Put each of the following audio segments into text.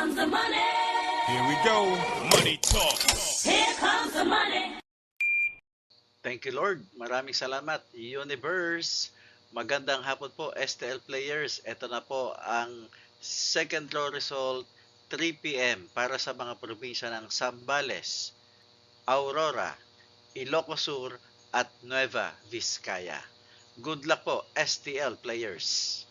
comes the money. Here we go. Money talk. Here comes the money. Thank you Lord. Maraming salamat. Universe. Magandang hapon po STL players. Ito na po ang second draw result 3 p.m. para sa mga probinsya ng Zambales, Aurora, Ilocos Sur at Nueva Vizcaya. Good luck po STL players.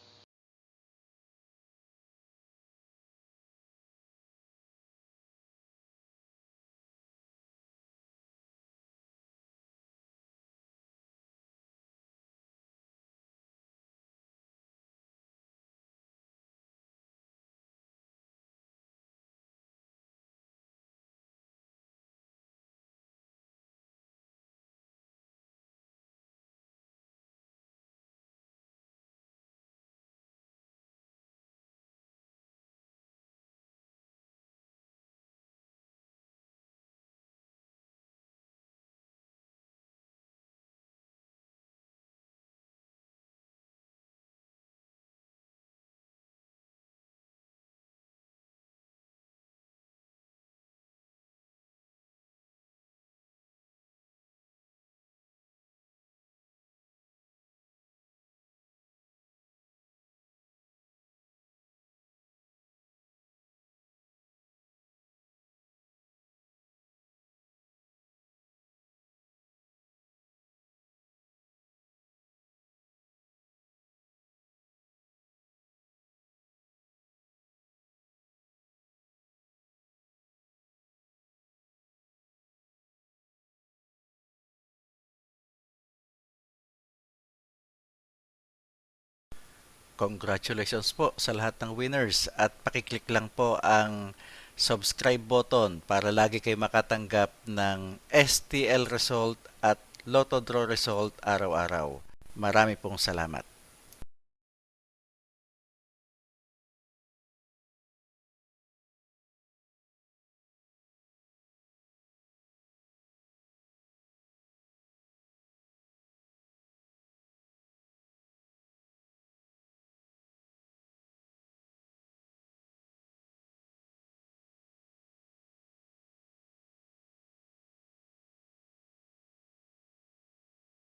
Congratulations po sa lahat ng winners at pakiclick lang po ang subscribe button para lagi kayo makatanggap ng STL result at Lotto Draw result araw-araw. Marami pong salamat.